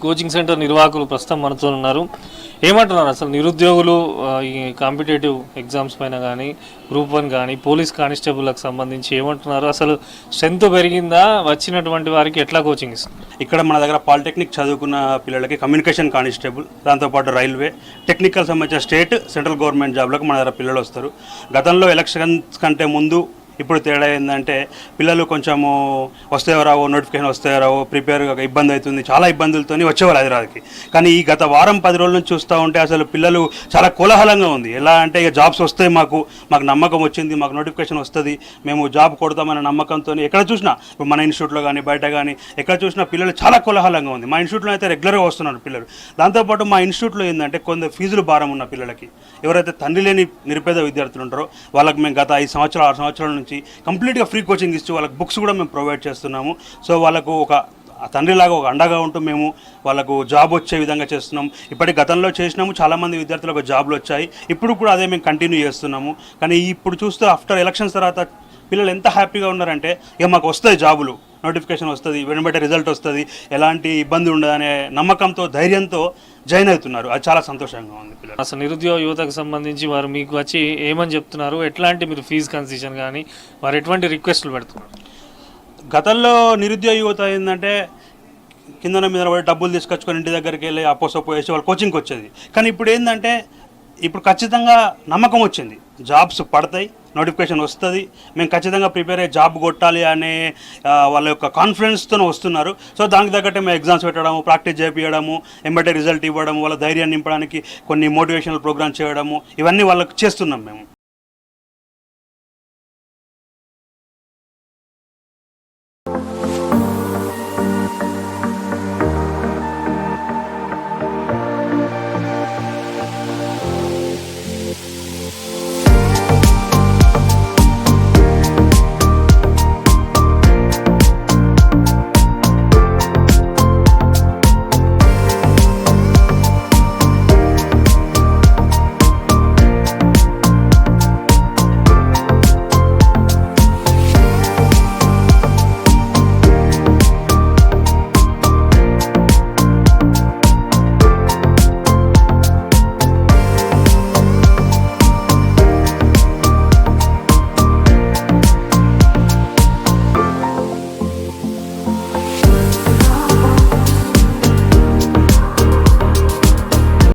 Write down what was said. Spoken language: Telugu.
కోచింగ్ సెంటర్ నిర్వాహకులు ప్రస్తుతం మనతో ఉన్నారు. ఏమంటున్నారు అసలు నిరుద్యోగులు ఈ కాంపిటేటివ్ ఎగ్జామ్స్ పైన కానీ గ్రూప్ 1 కానీ పోలీస్ కానిస్టేబుల్కి సంబంధించి ఏమంటున్నారు? అసలు స్ట్రెంత్ పెరిగిందా? వచ్చినటువంటి వారికి ఎట్లా కోచింగ్ ఇస్తారు? ఇక్కడ మన దగ్గర పాలిటెక్నిక్ చదువుకున్న పిల్లలకి కమ్యూనికేషన్ కానిస్టేబుల్, దాంతోపాటు రైల్వే, టెక్నికల్ సంబంధించిన స్టేట్ సెంట్రల్ గవర్నమెంట్ జాబ్లకు మన దగ్గర పిల్లలు వస్తారు. గతంలో ఎలక్షన్స్ కంటే ముందు ఇప్పుడు తేడా ఏంటంటే పిల్లలు కొంచెము వస్తాయో రావో, నోటిఫికేషన్ వస్తాయో రావో, ప్రిపేర్గా ఇబ్బంది అవుతుంది, చాలా ఇబ్బందులతో వచ్చేవాళ్ళు హైదరాబాద్కి. కానీ ఈ గత వారం 10 రోజుల నుంచి చూస్తూ ఉంటే అసలు పిల్లలు చాలా కోలాహలంగా ఉంది. ఎలా అంటే ఇక జాబ్స్ వస్తాయి, మాకు నమ్మకం వచ్చింది, మాకు నోటిఫికేషన్ వస్తుంది, మేము జాబ్ కొడతామన్న నమ్మకంతో ఎక్కడ చూసినా, ఇప్పుడు మన ఇన్స్టిట్యూట్లో కానీ బయట కానీ ఎక్కడ చూసినా పిల్లలు చాలా కోలాహలంగా ఉంది. మా ఇన్స్టిట్యూట్లో అయితే రెగ్యులర్గా వస్తున్నారు పిల్లలు. దాంతోపాటు మా ఇన్స్టిట్యూట్లో ఏంటంటే కొంత ఫీజులు భారం ఉన్న పిల్లలకి, ఎవరైతే తండ్రి లేని నిరుపేద విద్యార్థులు ఉంటారో వాళ్ళకి మేము గత 5 సంవత్సరాలు 6 సంవత్సరాల నుంచి కంప్లీట్గా ఫ్రీ కోచింగ్ ఇస్తూ వాళ్ళకి బుక్స్ కూడా మేము ప్రొవైడ్ చేస్తున్నాము. సో వాళ్ళకు ఒక తండ్రిలాగా ఒక అండగా ఉంటూ మేము వాళ్ళకు జాబ్ వచ్చే విధంగా చేస్తున్నాము. ఇప్పటికి గతంలో చేసినాము, చాలామంది విద్యార్థులకు జాబ్లు వచ్చాయి, ఇప్పుడు కూడా అదే మేము కంటిన్యూ చేస్తున్నాము. కానీ ఇప్పుడు చూస్తే ఆఫ్టర్ ఎలక్షన్స్ తర్వాత పిల్లలు ఎంత హ్యాపీగా ఉన్నారంటే ఇక మాకు వస్తాయి జాబులు, నోటిఫికేషన్ వస్తుంది, వెనుబట్టే రిజల్ట్ వస్తుంది, ఎలాంటి ఇబ్బంది ఉండదనే నమ్మకంతో ధైర్యంతో జాయిన్ అవుతున్నారు. అది చాలా సంతోషంగా ఉంది పిల్లలు. అసలు నిరుద్యోగ యువతకు సంబంధించి వారు మీకు వచ్చి ఏమని చెప్తున్నారు? ఎట్లాంటి మీరు ఫీజు కన్సెషన్ కానీ వారు ఎటువంటి రిక్వెస్ట్లు పెడుతున్నారు? గతంలో నిరుద్యోగ యువత ఏంటంటే కింద మీద పడి డబ్బులు తీసుకొచ్చుకొని ఇంటి దగ్గరికి వెళ్ళి అపోసపో వేసి వాళ్ళు కోచింగ్కి వచ్చేది. కానీ ఇప్పుడు ఏంటంటే ఇప్పుడు ఖచ్చితంగా నమ్మకం వచ్చింది, జాబ్స్ పడతాయి, నోటిఫికేషన్ వస్తుంది, మేము ఖచ్చితంగా ప్రిపేర్ అయ్యి జాబ్ కొట్టాలి అనే వాళ్ళ యొక్క కాన్ఫిడెన్స్తో వస్తున్నారు. సో దానికి తగ్గట్టే మేము ఎగ్జామ్స్ పెట్టడము, ప్రాక్టీస్ చేయించడము, ఎంబటే రిజల్ట్ ఇవ్వడము, వాళ్ళ ధైర్యాన్ని నింపడానికి కొన్ని మోటివేషనల్ ప్రోగ్రామ్స్ చేయడము, ఇవన్నీ వాళ్ళకి చేస్తున్నాం మేము.